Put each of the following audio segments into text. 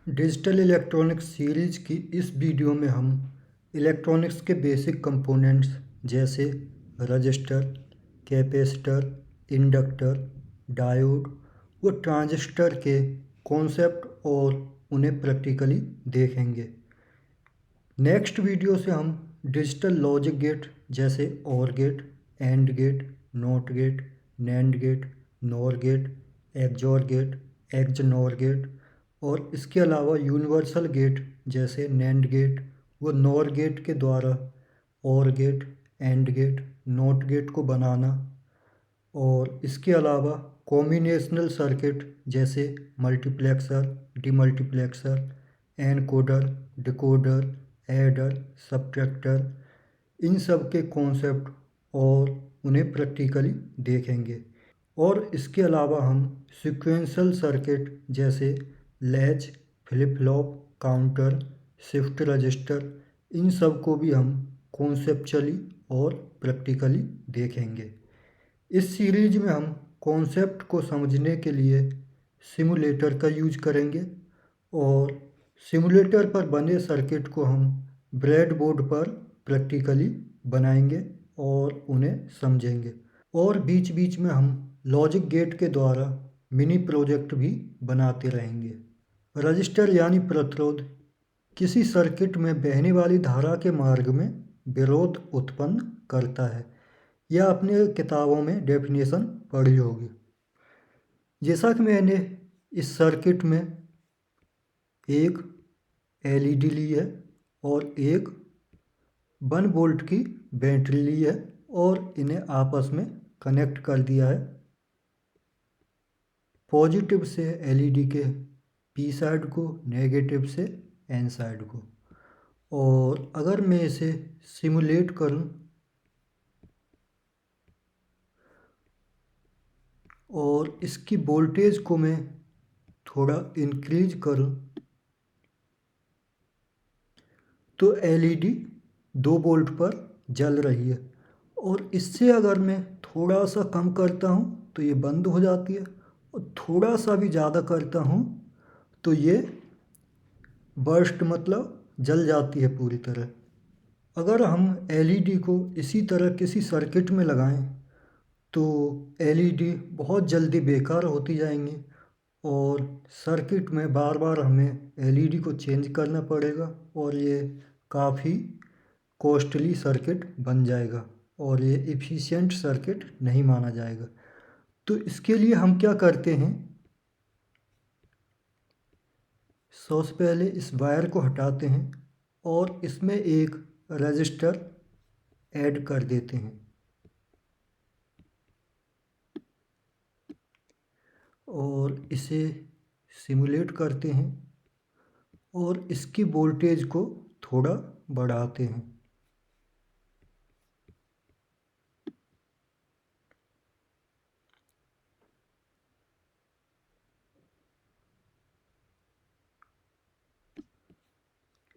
Digital electronics series की इस video में हम इलेक्ट्रॉनिक्स के बेसिक कंपोनेंट्स जैसे रजिस्टर, कैपेसिटर, इंडक्टर, डायोड व ट्रांजिस्टर के कॉन्सेप्ट और उन्हें प्रैक्टिकली देखेंगे। नेक्स्ट वीडियो से हम डिजिटल लॉजिक गेट जैसे OR gate, AND gate, NOT gate, NAND gate, NOR gate, XOR gate, XNOR gate और इसके अलावा यूनिवर्सल गेट जैसे NAND गेट व NOR गेट के द्वारा OR gate, AND gate, NOT gate को बनाना और इसके अलावा कॉम्बिनेशनल सर्किट जैसे multiplexer, demultiplexer, encoder, decoder, adder, subtractor, इन सब के कॉन्सेप्ट और उन्हें प्रैक्टिकली देखेंगे। और इसके अलावा हम सीक्वेंशियल सर्किट जैसे latch, flip flop, counter, shift register, इन सब को भी हम कॉन्सेप्चुअली और प्रैक्टिकली देखेंगे। इस सीरीज में हम कॉन्सेप्ट को समझने के लिए सिमुलेटर का यूज करेंगे और सिमुलेटर पर बने सर्किट को हम ब्रेडबोर्ड पर प्रैक्टिकली बनाएंगे और उन्हें समझेंगे। और बीच बीच में हम लॉजिक गेट के द्वारा मिनी प्रोजेक्ट भी बनाते रहेंगे। रजिस्टर यानी प्रतिरोध किसी सर्किट में बहने वाली धारा के मार्ग में विरोध उत्पन्न करता है। यह अपने किताबों में डेफिनेशन पढ़ी होगी। जैसा कि मैंने इस सर्किट में एक LED ली है और एक 1 वोल्ट की बैटरी ली है और इन्हें आपस में कनेक्ट कर दिया है। पॉजिटिव से LED के P साइड को, नेगेटिव से N साइड को। और अगर मैं इसे सिमुलेट करूं और इसकी वोल्टेज को मैं थोड़ा इंक्रीज करूं तो LED 2 वोल्ट पर जल रही है। और इससे अगर मैं थोड़ा सा कम करता हूं तो ये बंद हो जाती है और थोड़ा सा भी ज़्यादा करता हूं तो ये बर्स्ट मतलब जल जाती है पूरी तरह। अगर हम LED को इसी तरह किसी सर्किट में लगाएं तो LED बहुत जल्दी बेकार होती जाएंगी और सर्किट में बार बार हमें LED को चेंज करना पड़ेगा और ये काफ़ी कॉस्टली सर्किट बन जाएगा और ये एफिशिएंट सर्किट नहीं माना जाएगा। तो इसके लिए हम क्या करते हैं, सबसे पहले इस वायर को हटाते हैं और इसमें एक रजिस्टर ऐड कर देते हैं और इसे सिमुलेट करते हैं और इसकी वोल्टेज को थोड़ा बढ़ाते हैं।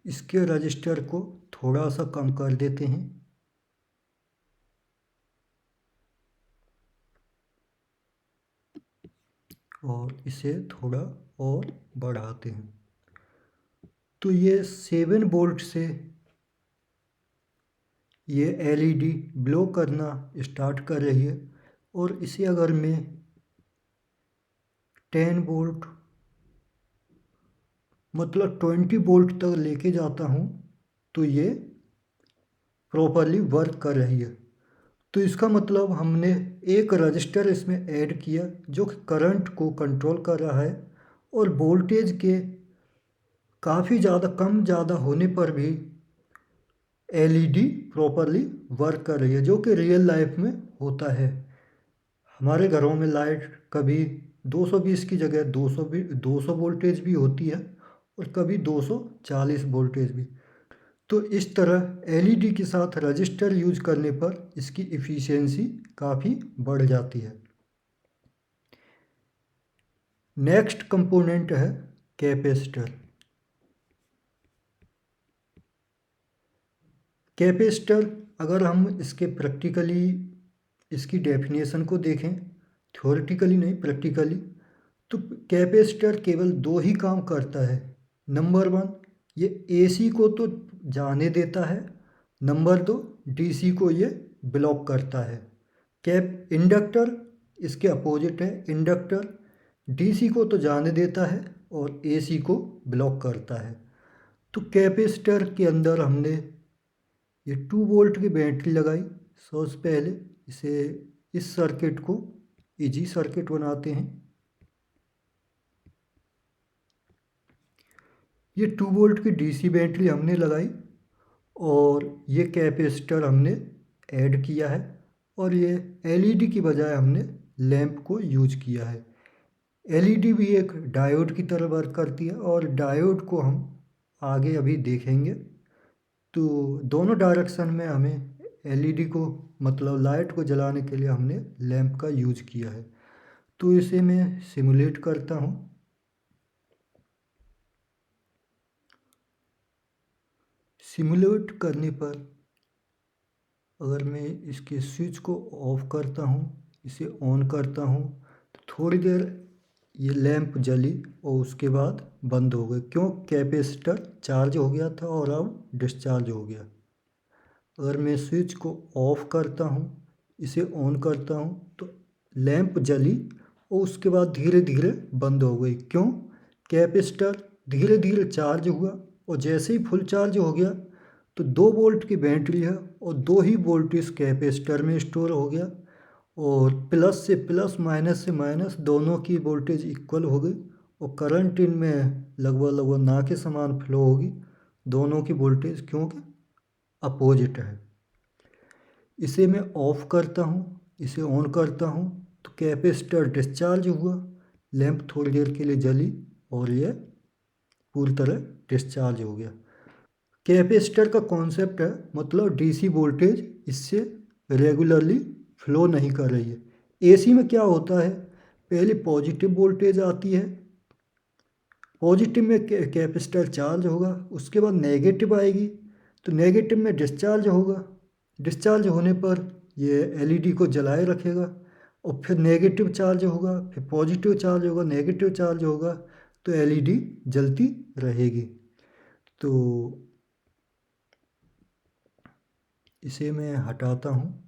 इसके रजिस्टर को थोड़ा सा कम कर देते हैं और इसे थोड़ा और बढ़ाते हैं। तो ये 7 वोल्ट से ये LED ब्लो करना स्टार्ट कर रही है और इसे अगर मैं 10 वोल्ट मतलब 20 वोल्ट तक लेके जाता हूँ तो ये प्रॉपरली वर्क कर रही है। तो इसका मतलब हमने एक रजिस्टर इसमें ऐड किया जो कि करंट को कंट्रोल कर रहा है और वोल्टेज के काफ़ी ज़्यादा कम ज़्यादा होने पर भी LED प्रॉपरली वर्क कर रही है, जो कि रियल लाइफ में होता है। हमारे घरों में लाइट कभी 220 की जगह 200 वोल्टेज भी होती है और कभी 240 वोल्टेज भी। तो इस तरह LED के साथ रजिस्टर यूज करने पर इसकी इफ़िशियंसी काफ़ी बढ़ जाती है। नेक्स्ट कंपोनेंट है कैपेसिटर। कैपेसिटर अगर हम इसके प्रैक्टिकली इसकी डेफिनेशन को देखें, थ्योरेटिकली नहीं प्रैक्टिकली, तो कैपेसिटर केवल 2 ही काम करता है, नंबर 1 ये एसी को तो जाने देता है, नंबर 2 डीसी को ये ब्लॉक करता है। इंडक्टर इसके अपोजिट है। इंडक्टर डीसी को तो जाने देता है और एसी को ब्लॉक करता है। तो कैपेसिटर के अंदर हमने ये 2 वोल्ट की बैटरी लगाई। सबसे पहले इसे इस सर्किट को इजी सर्किट बनाते हैं। ये 2 वोल्ट की डीसी बैटरी हमने लगाई और ये कैपेसिटर हमने ऐड किया है और ये एलईडी की बजाय हमने लैंप को यूज किया है। एलईडी भी एक डायोड की तरह वर्क करती है और डायोड को हम आगे अभी देखेंगे। तो दोनों डायरेक्शन में हमें एलईडी को मतलब लाइट को जलाने के लिए हमने लैंप का यूज किया है। तो इसे मैं सिमुलेट करता हूँ। सिमुलेट करने पर अगर मैं इसके स्विच को ऑफ करता हूँ, इसे ऑन करता हूँ, तो थोड़ी देर ये लैंप जली और उसके बाद बंद हो गई। क्यों? कैपेसिटर चार्ज हो गया था और अब डिस्चार्ज हो गया। अगर मैं स्विच को ऑफ करता हूँ, इसे ऑन करता हूँ, तो लैंप जली और उसके बाद धीरे धीरे बंद हो गई। क्यों? कैपेसिटर धीरे धीरे चार्ज हुआ और जैसे ही फुल चार्ज हो गया तो 2 वोल्ट की बैटरी है और 2 ही वोल्ट इस कैपेसिटर में स्टोर हो गया और प्लस से प्लस माइनस से माइनस दोनों की वोल्टेज इक्वल हो गई और करंट इनमें लगभग ना के समान फ्लो होगी दोनों की वोल्टेज, क्योंकि अपोजिट है। इसे मैं ऑफ करता हूँ, इसे ऑन करता हूँ, तो कैपेसिटर डिस्चार्ज हुआ, लैंप थोड़ी देर के लिए जली और ये पूरी तरह डिस्चार्ज हो गया। कैपेसिटर का कॉन्सेप्ट है मतलब डीसी वोल्टेज इससे रेगुलरली फ्लो नहीं कर रही है। एसी में क्या होता है, पहले पॉजिटिव वोल्टेज आती है, पॉजिटिव में कैपेसिटर चार्ज होगा, उसके बाद नेगेटिव आएगी तो नेगेटिव में डिस्चार्ज होगा, डिस्चार्ज होने पर ये एलईडी को जलाए रखेगा और फिर नेगेटिव चार्ज होगा, फिर पॉजिटिव चार्ज होगा, नेगेटिव चार्ज होगा, तो एलईडी जलती रहेगी। तो इसे मैं हटाता हूँ।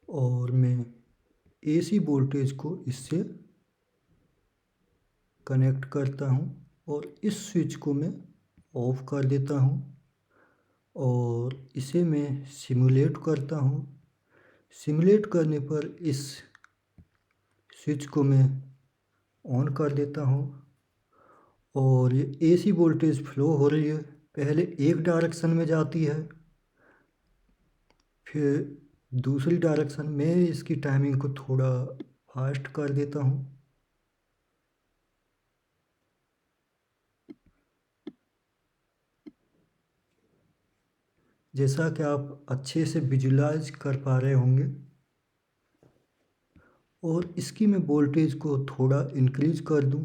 और मैं एसी वोल्टेज को इससे कनेक्ट करता हूँ और इस स्विच को मैं ऑफ कर देता हूँ और इसे मैं सिमुलेट करता हूँ। सिमुलेट करने पर इस स्विच को मैं ऑन कर देता हूँ और ये एसी वोल्टेज फ्लो हो रही है। पहले एक डायरेक्शन में जाती है, फिर दूसरी डायरेक्शन में। इसकी टाइमिंग को थोड़ा फास्ट कर देता हूँ। जैसा कि आप अच्छे से विजुलाइज कर पा रहे होंगे। और इसकी मैं वोल्टेज को थोड़ा इंक्रीज कर दूं।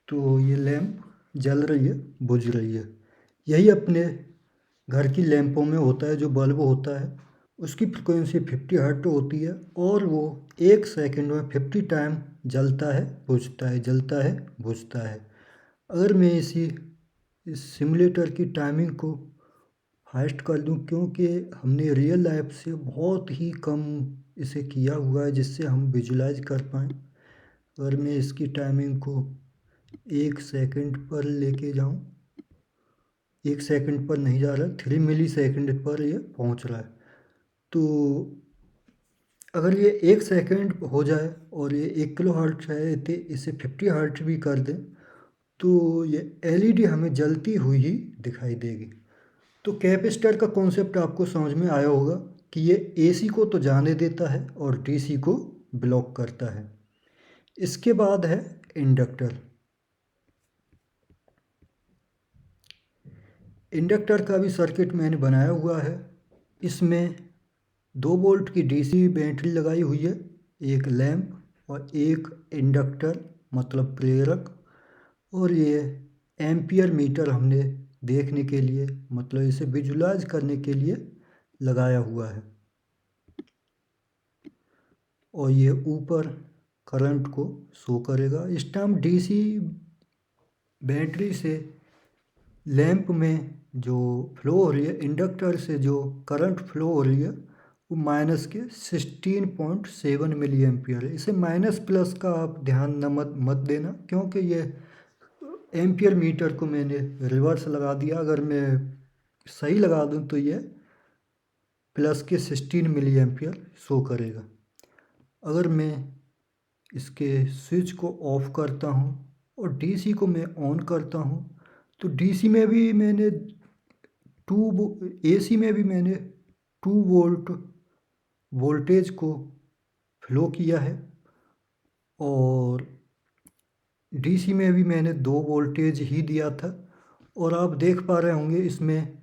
तो ये लैंप जल रही है, बुझ रही है। यही अपने घर की लैंपों में होता है। जो बल्ब होता है उसकी फ्रिक्वेंसी 50 हर्ट्ज होती है और वो 1 सेकंड में 50 टाइम जलता है, बुझता है, जलता है, बुझता है। अगर मैं इस सिमुलेटर की टाइमिंग को फास्ट कर दूं, क्योंकि हमने रियल लाइफ से बहुत ही कम इसे किया हुआ है जिससे हम विजुलाइज कर पाएँ। अगर मैं इसकी टाइमिंग को 1 सेकंड पर लेके जाऊं, 1 सेकंड पर नहीं जा रहा, 3 मिली सेकंड पर ये पहुंच रहा है। तो अगर ये 1 सेकंड हो जाए और ये 1 किलो हर्ट्ज है तो इसे 50 हर्ट्ज भी कर दें तो ये एलईडी हमें जलती हुई ही दिखाई देगी। तो कैपेसिटर का कॉन्सेप्ट आपको समझ में आया होगा कि ये एसी को तो जाने देता है और डीसी को ब्लॉक करता है। इसके बाद है इंडक्टर। इंडक्टर का भी सर्किट मैंने बनाया हुआ है। इसमें 2 वोल्ट की डीसी बैटरी लगाई हुई है, एक लैंप और एक इंडक्टर मतलब प्रेरक, और ये एम्पियर मीटर हमने देखने के लिए, मतलब इसे विजुलाइज करने के लिए लगाया हुआ है। और ये ऊपर करंट को शो करेगा। इस टाइम डीसी बैटरी से लैंप में जो फ्लो हो रही है, इंडक्टर से जो करंट फ्लो हो रही है, वो माइनस के 16.7 मिली एम्पियर है। इसे माइनस प्लस का आप ध्यान न मत देना, क्योंकि ये एम्पियर मीटर को मैंने रिवर्स लगा दिया। अगर मैं सही लगा दूं तो ये प्लस के 16 मिली एम्पियर शो करेगा। अगर मैं इसके स्विच को ऑफ करता हूँ और डीसी को मैं ऑन करता हूँ, तो डीसी में भी मैंने एसी में भी मैंने 2 वोल्ट वोल्टेज को फ्लो किया है, और डीसी में भी मैंने 2 वोल्टेज ही दिया था। और आप देख पा रहे होंगे इसमें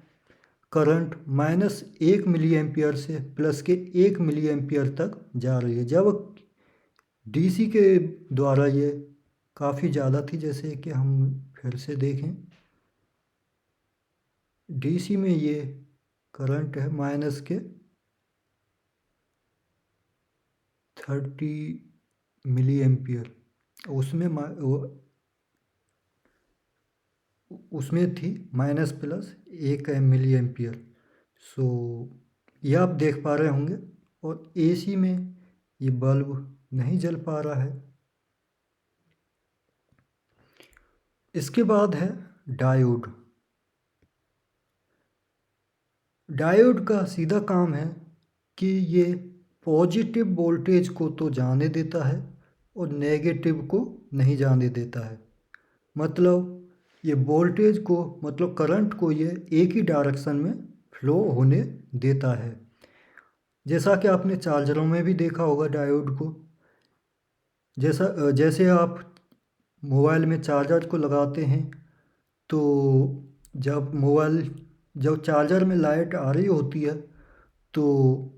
करंट -1 मिली एम्पियर से प्लस के 1 मिली एम्पियर तक जा रही है। जब डीसी के द्वारा ये काफ़ी ज़्यादा थी, जैसे कि हम फिर से देखें, डीसी में ये करंट है माइनस के 30 मिली एम्पियर, उसमें थी माइनस प्लस 1 मिली एम्पियर। सो ये आप देख पा रहे होंगे। और एसी में ये बल्ब नहीं जल पा रहा है। इसके बाद है डायोड। डायोड का सीधा काम है कि ये पॉजिटिव वोल्टेज को तो जाने देता है और नेगेटिव को नहीं जाने देता है। मतलब ये वोल्टेज को, मतलब करंट को ये एक ही डायरेक्शन में फ्लो होने देता है। जैसा कि आपने चार्जरों में भी देखा होगा डायोड को। जैसे आप मोबाइल में चार्जर को लगाते हैं, तो जब चार्जर में लाइट आ रही होती है, तो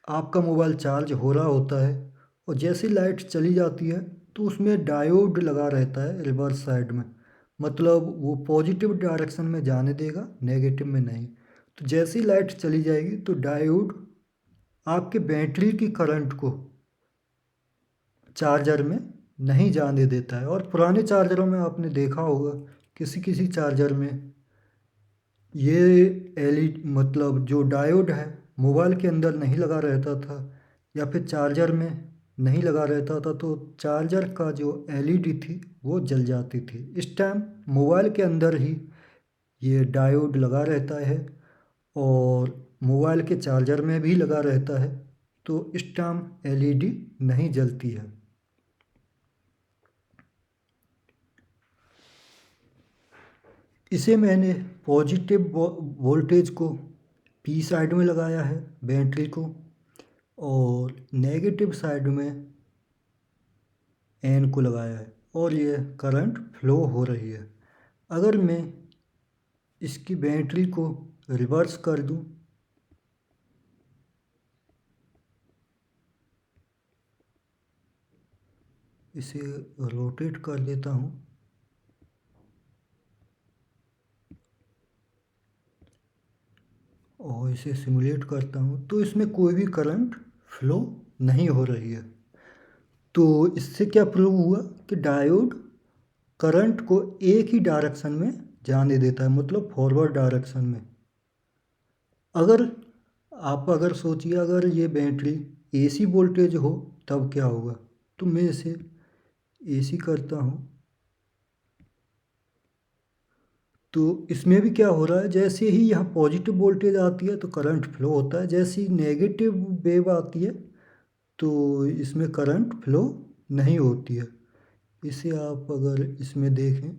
आपका मोबाइल चार्ज हो रहा होता है, और जैसे लाइट चली जाती है तो उसमें डायोड लगा रहता है रिवर्स साइड में। मतलब वो पॉजिटिव डायरेक्शन में जाने देगा, नेगेटिव में नहीं। तो जैसी लाइट चली जाएगी तो डायोड आपके बैटरी की करंट को चार्जर में नहीं जाने देता है। और पुराने चार्जरों में आपने देखा होगा, किसी किसी चार्जर में ये एलईडी, मतलब जो डायोड है, मोबाइल के अंदर नहीं लगा रहता था, या फिर चार्जर में नहीं लगा रहता था, तो चार्जर का जो एलईडी थी वो जल जाती थी। इस टाइम मोबाइल के अंदर ही ये डायोड लगा रहता है, और मोबाइल के चार्जर में भी लगा रहता है, तो इस टाइम एलईडी नहीं जलती है। इसे मैंने पॉजिटिव वोल्टेज को पी साइड में लगाया है बैटरी को, और नेगेटिव साइड में एन को लगाया है, और ये करंट फ्लो हो रही है। अगर मैं इसकी बैटरी को रिवर्स कर दूं, इसे रोटेट कर देता हूं, और इसे सिमुलेट करता हूं, तो इसमें कोई भी करंट फ्लो नहीं हो रही है। तो इससे क्या प्रूव हुआ कि डायोड करंट को एक ही डायरेक्शन में जाने देता है, मतलब फॉरवर्ड डायरेक्शन में। अगर सोचिए, अगर ये बैटरी एसी वोल्टेज हो तब क्या होगा। तो मैं इसे एसी करता हूँ, तो इसमें भी क्या हो रहा है, जैसे ही यहाँ पॉजिटिव वोल्टेज आती है तो करंट फ्लो होता है, जैसे ही नेगेटिव वेव आती है तो इसमें करंट फ्लो नहीं होती है। इसे आप अगर इसमें देखें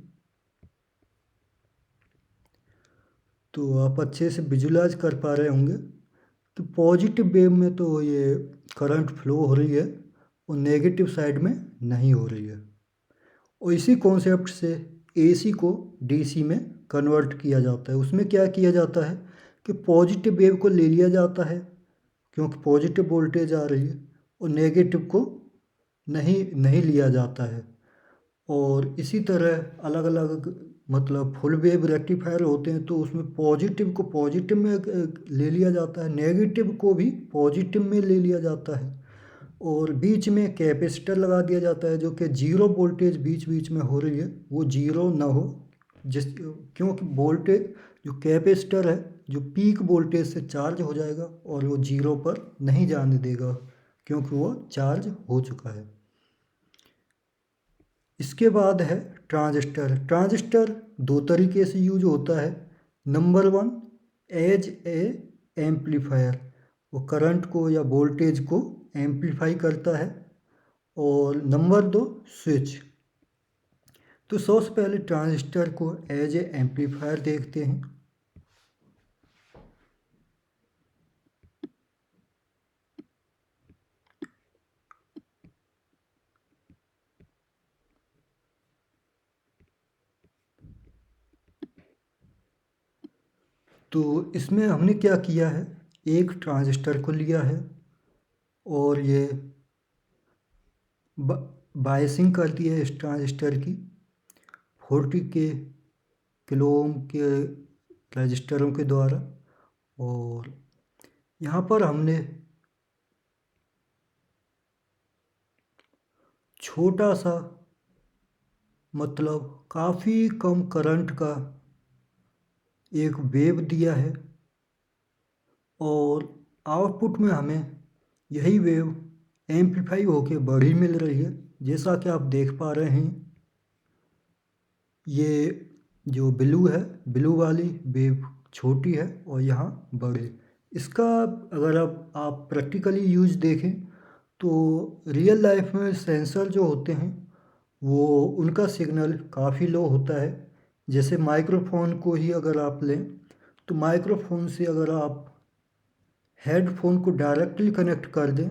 तो आप अच्छे से विजुलाइज कर पा रहे होंगे कि पॉजिटिव वेव में तो ये करंट फ्लो हो रही है, और नेगेटिव साइड में नहीं हो रही है। और इसी कॉन्सेप्ट से एसी को डीसी में कन्वर्ट किया जाता है। उसमें क्या किया जाता है कि पॉजिटिव वेव को ले लिया जाता है, क्योंकि पॉजिटिव वोल्टेज आ रही है, और नेगेटिव को नहीं नहीं लिया जाता है। और इसी तरह अलग अलग मतलब फुल वेव रेक्टिफायर होते हैं तो उसमें पॉजिटिव को पॉजिटिव में ले लिया जाता है, नेगेटिव को भी पॉजिटिव में ले लिया जाता है, और बीच में कैपेसिटर लगा दिया जाता है जो कि जीरो वोल्टेज बीच बीच में हो रही है वो जीरो ना हो, क्योंकि वोल्टेज जो कैपेसिटर है जो पीक वोल्टेज से चार्ज हो जाएगा और वो जीरो पर नहीं जाने देगा क्योंकि वो चार्ज हो चुका है। इसके बाद है ट्रांजिस्टर। ट्रांजिस्टर दो तरीके से यूज होता है। Number one, as a amplifier, वो करंट को या वोल्टेज को एम्पलीफाई करता है। और नंबर दो, स्विच। तो सबसे पहले ट्रांजिस्टर को एज ए एम्पलीफायर देखते हैं। तो इसमें हमने क्या किया है, एक ट्रांजिस्टर को लिया है और ये बायसिंग कर दी है इस ट्रांजिस्टर की 40 के किलो ओम के रजिस्टरों के द्वारा। और यहाँ पर हमने छोटा सा, मतलब काफ़ी कम करंट का एक वेव दिया है और आउटपुट में हमें यही वेव एम्पलीफाई होके बड़ी मिल रही है। जैसा कि आप देख पा रहे हैं, ये जो ब्लू है, ब्लू वाली वेव छोटी है और यहाँ बड़ी। इसका अगर आप प्रैक्टिकली यूज देखें तो रियल लाइफ में सेंसर जो होते हैं वो उनका सिग्नल काफ़ी लो होता है। जैसे माइक्रोफोन को ही अगर आप लें तो माइक्रोफोन से अगर आप हेडफोन को डायरेक्टली कनेक्ट कर दें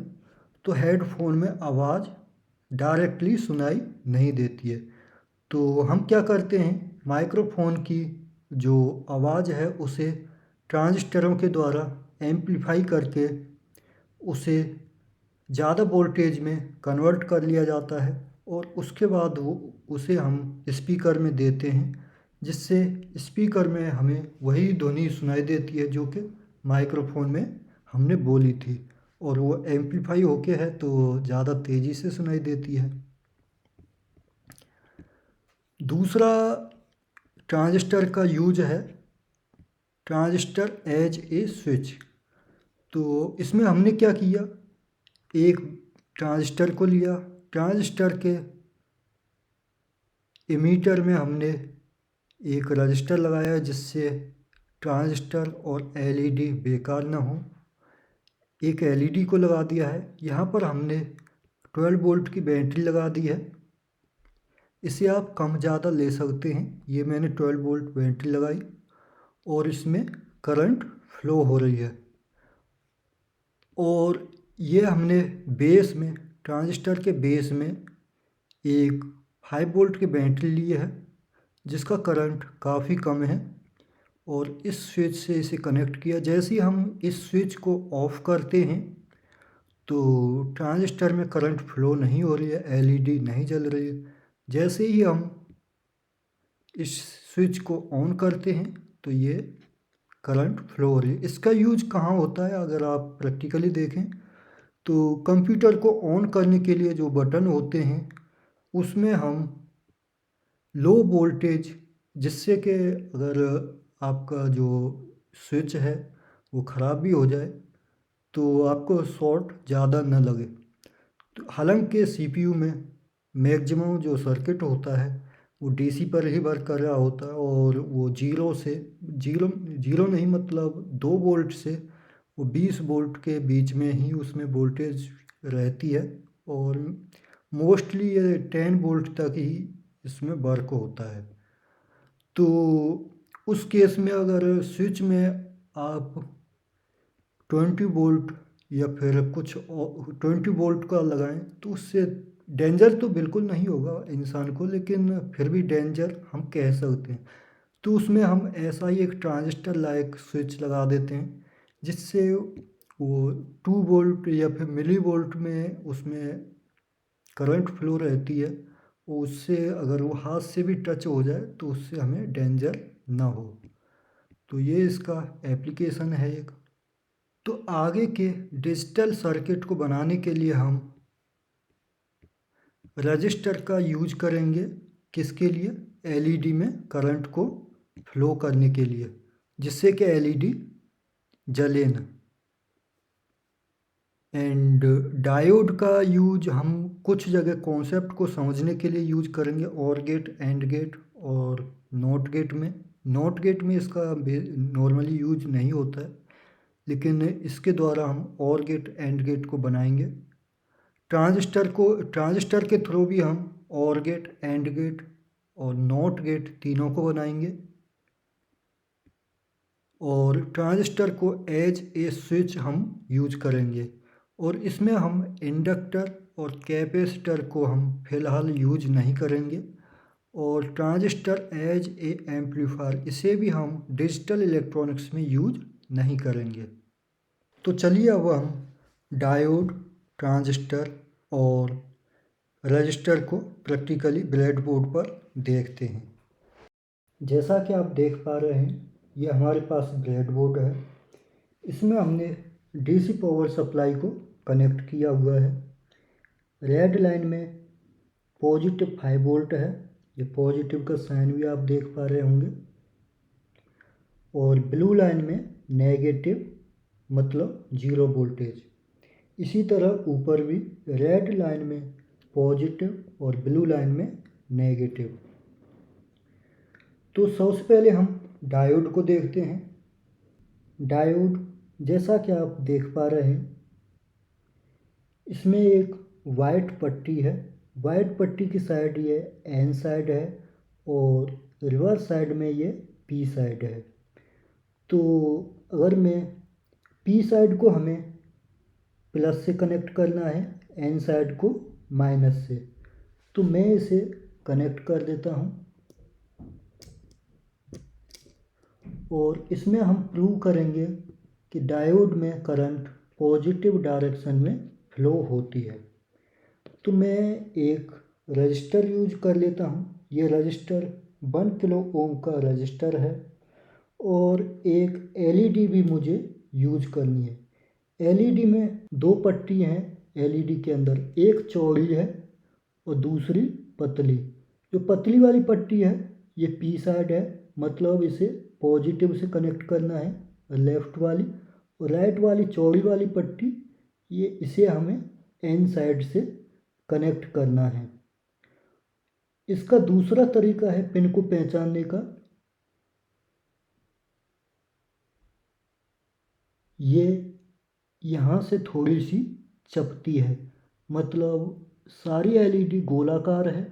तो हेडफोन में आवाज़ डायरेक्टली सुनाई नहीं देती है। तो हम क्या करते हैं, माइक्रोफोन की जो आवाज़ है उसे ट्रांजिस्टरों के द्वारा एम्पलीफाई करके उसे ज़्यादा वोल्टेज में कन्वर्ट कर लिया जाता है और उसके बाद वो उसे हम स्पीकर में देते हैं, जिससे स्पीकर में हमें वही ध्वनि सुनाई देती है जो कि माइक्रोफोन में हमने बोली थी, और वो एम्पलीफाई होके है तो ज़्यादा तेज़ी से सुनाई देती है। दूसरा ट्रांजिस्टर का यूज है ट्रांजिस्टर एज ए स्विच। तो इसमें हमने क्या किया, एक ट्रांजिस्टर को लिया, ट्रांजिस्टर के एमीटर में हमने एक रजिस्टर लगाया जिससे ट्रांजिस्टर और एलईडी बेकार ना हो। एक एलईडी को लगा दिया है। यहाँ पर हमने 12 वोल्ट की बैटरी लगा दी है। इसे आप कम ज़्यादा ले सकते हैं। ये मैंने 12 वोल्ट बैटरी लगाई और इसमें करंट फ्लो हो रही है। और ये हमने बेस में, ट्रांजिस्टर के बेस में एक 5 वोल्ट की बैटरी ली है जिसका करंट काफ़ी कम है, और इस स्विच से इसे कनेक्ट किया। जैसे ही हम इस स्विच को ऑफ करते हैं तो ट्रांजिस्टर में करंट फ्लो नहीं हो रही है, एलईडी नहीं जल रही है। जैसे ही हम इस स्विच को ऑन करते हैं तो ये करंट फ्लो हो रही है। इसका यूज कहाँ होता है, अगर आप प्रैक्टिकली देखें तो कंप्यूटर को ऑन करने के लिए जो बटन होते हैं उसमें हम लो वोल्टेज, जिससे कि अगर आपका जो स्विच है वो ख़राब भी हो जाए तो आपको शॉर्ट ज़्यादा न लगे। तो हालांकि सीपीयू में मैक्सिमम जो सर्किट होता है वो डीसी पर ही वर्क कर रहा होता है, और वो जीरो से जीरो जीरो नहीं, मतलब 2 वोल्ट से वो 20 वोल्ट के बीच में ही उसमें वोल्टेज रहती है, और मोस्टली ये 10 वोल्ट तक ही इसमें वर्क होता है। तो उस केस में अगर स्विच में आप 20 वोल्ट या फिर कुछ 20 वोल्ट का लगाएं तो उससे डेंजर तो बिल्कुल नहीं होगा इंसान को, लेकिन फिर भी डेंजर हम कह सकते हैं। तो उसमें हम ऐसा ही एक ट्रांजिस्टर लाइक स्विच लगा देते हैं जिससे वो 2 वोल्ट या फिर मिली वोल्ट में उसमें करंट फ्लो रहती है, उससे अगर वो हाथ से भी टच हो जाए तो उससे हमें डेंजर ना हो। तो ये इसका एप्लीकेशन है एक। तो आगे के डिजिटल सर्किट को बनाने के लिए हम रजिस्टर का यूज करेंगे। किसके लिए? एलईडी में करंट को फ्लो करने के लिए, जिससे कि एलईडी जले ना। एंड डायोड का यूज हम कुछ जगह कॉन्सेप्ट को समझने के लिए यूज करेंगे, और गेट, एंड गेट और नॉट गेट में। नॉट गेट में इसका नॉर्मली यूज नहीं होता है, लेकिन इसके द्वारा हम और गेट, एंड गेट को बनाएंगे। ट्रांजिस्टर के थ्रू भी हम और गेट, एंड गेट और नॉट गेट तीनों को बनाएंगे। और ट्रांजिस्टर को एज ए स्विच हम यूज करेंगे, और इसमें हम इंडक्टर और कैपेसिटर को हम फिलहाल यूज नहीं करेंगे। और ट्रांजिस्टर एज ए एम्पलीफायर, इसे भी हम डिजिटल इलेक्ट्रॉनिक्स में यूज नहीं करेंगे। तो चलिए अब हम डायोड, ट्रांजिस्टर और रजिस्टर को प्रैक्टिकली ब्रेड बोर्ड पर देखते हैं। जैसा कि आप देख पा रहे हैं, ये हमारे पास ब्रेड बोर्ड है। इसमें हमने डीसी पावर सप्लाई को कनेक्ट किया हुआ है। रेड लाइन में पॉजिटिव 5 वोल्ट है, ये पॉजिटिव का साइन भी आप देख पा रहे होंगे। और ब्लू लाइन में नेगेटिव, मतलब 0 वोल्टेज। इसी तरह ऊपर भी रेड लाइन में पॉजिटिव और ब्लू लाइन में नेगेटिव। तो सबसे पहले हम डायोड को देखते हैं। डायोड, जैसा कि आप देख पा रहे हैं, इसमें एक वाइट पट्टी है। वाइट पट्टी की साइड ये एन साइड है, और रिवर्स साइड में ये पी साइड है। तो अगर मैं पी साइड को हमें प्लस से कनेक्ट करना है, एन साइड को माइनस से, तो मैं इसे कनेक्ट कर देता हूँ। और इसमें हम प्रूव करेंगे कि डायोड में करंट पॉजिटिव डायरेक्शन में फ्लो होती है। तो मैं एक रजिस्टर यूज कर लेता हूँ। ये रजिस्टर 1 किलो ओम का रजिस्टर है। और एक एलईडी भी मुझे यूज करनी है। एलईडी में 2 पट्टी हैं एलईडी के अंदर, एक चौड़ी है और दूसरी पतली। जो पतली वाली पट्टी है ये पी साइड है, मतलब इसे पॉजिटिव से कनेक्ट करना है, लेफ्ट वाली। और राइट वाली चौड़ी वाली पट्टी, ये इसे हमें एन साइड से कनेक्ट करना है। इसका दूसरा तरीका है पिन को पहचानने का। ये यहाँ से थोड़ी सी चपटी है, मतलब सारी एलईडी गोलाकार है,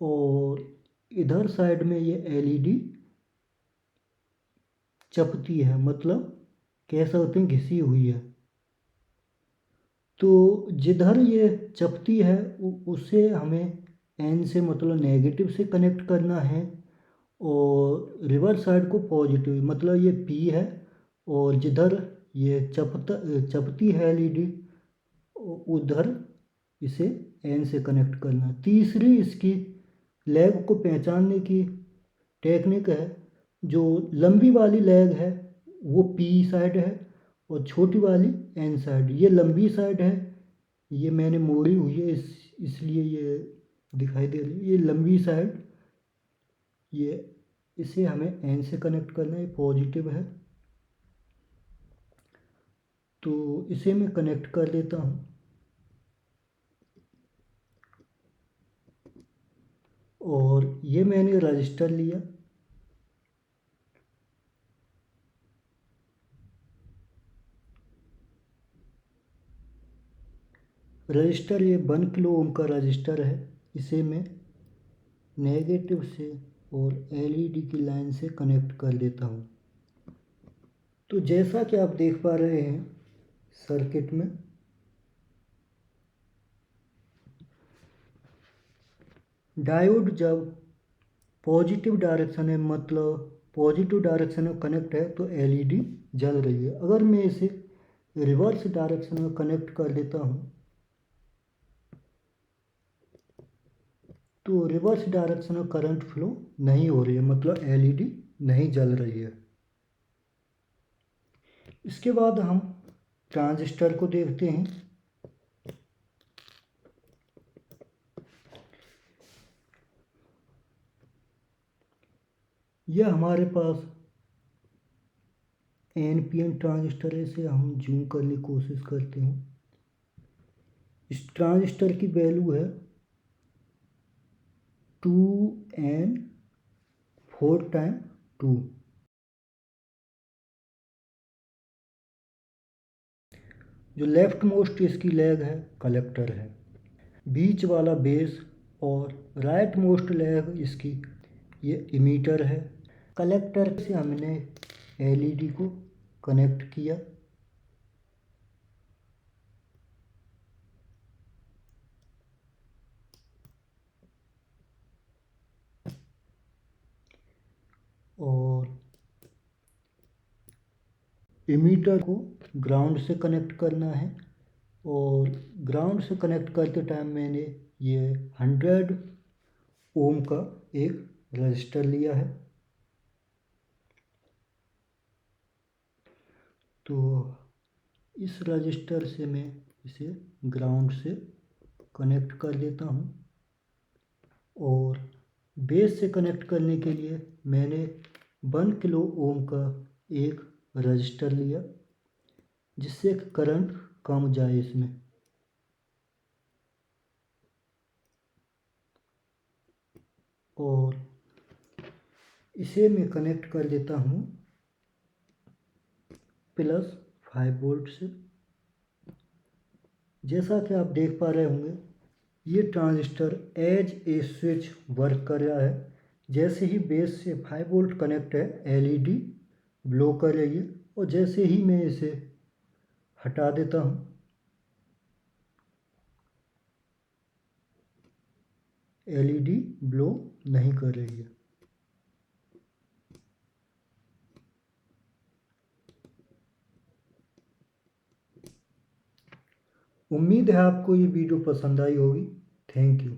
और इधर साइड में ये एलईडी चपटी है, मतलब कह सकते हैं घिसी हुई है। तो जिधर ये चपटी है उसे हमें एन से, मतलब नेगेटिव से कनेक्ट करना है, और रिवर्स साइड को पॉजिटिव, मतलब ये पी है। और जिधर ये चपटी है एलईडी, उधर इसे एन से कनेक्ट करना है। तीसरी इसकी लेग को पहचानने की टेक्निक है। जो लंबी वाली लेग है वो पी साइड है, और छोटी वाली एन साइड। ये लंबी साइड है, ये मैंने मोड़ी हुई है, इसलिए ये दिखाई दे रही है। ये लंबी साइड, ये इसे हमें एन से कनेक्ट करना है, पॉजिटिव है। तो इसे मैं कनेक्ट कर देता हूँ। और ये मैंने रजिस्टर लिया। रजिस्टर ये 1 किलो ओम का रजिस्टर है। इसे मैं नेगेटिव से और एलईडी की लाइन से कनेक्ट कर देता हूँ। तो जैसा कि आप देख पा रहे हैं सर्किट में, डायोड जब पॉजिटिव डायरेक्शन है, मतलब पॉजिटिव डायरेक्शन में कनेक्ट है, तो एलईडी जल रही है। अगर मैं इसे रिवर्स डायरेक्शन में कनेक्ट कर देता हूँ, तो रिवर्स डायरेक्शन में करंट फ्लो नहीं हो रही है, मतलब एलईडी नहीं जल रही है। इसके बाद हम ट्रांजिस्टर को देखते हैं। यह हमारे पास एनपीएन ट्रांजिस्टर है। इसे हम जूम करने की कोशिश करते हैं। इस ट्रांजिस्टर की वैल्यू है 2n 4 टाइम 2। जो लेफ्ट मोस्ट इसकी लेग है कलेक्टर है, बीच वाला बेस, और राइट मोस्ट लेग इसकी ये इमीटर है। कलेक्टर से हमने एलईडी को कनेक्ट किया और इमीटर को ग्राउंड से कनेक्ट करना है। और ग्राउंड से कनेक्ट करते टाइम मैंने ये 100 ओम का एक रजिस्टर लिया है। तो इस रजिस्टर से मैं इसे ग्राउंड से कनेक्ट कर देता हूँ। और बेस से कनेक्ट करने के लिए मैंने 1 किलो ओम का एक रजिस्टर लिया, जिससे करंट कम जाए इसमें। और इसे मैं कनेक्ट कर देता हूँ +5 वोल्ट से। जैसा कि आप देख पा रहे होंगे, ये transistor as a switch work कर रहा है। जैसे ही बेस से 5 वोल्ट कनेक्ट है, एलईडी ब्लो कर रही है, और जैसे ही मैं इसे हटा देता हूँ, एलईडी ब्लो नहीं कर रही है। उम्मीद है आपको ये वीडियो पसंद आई होगी। Thank you.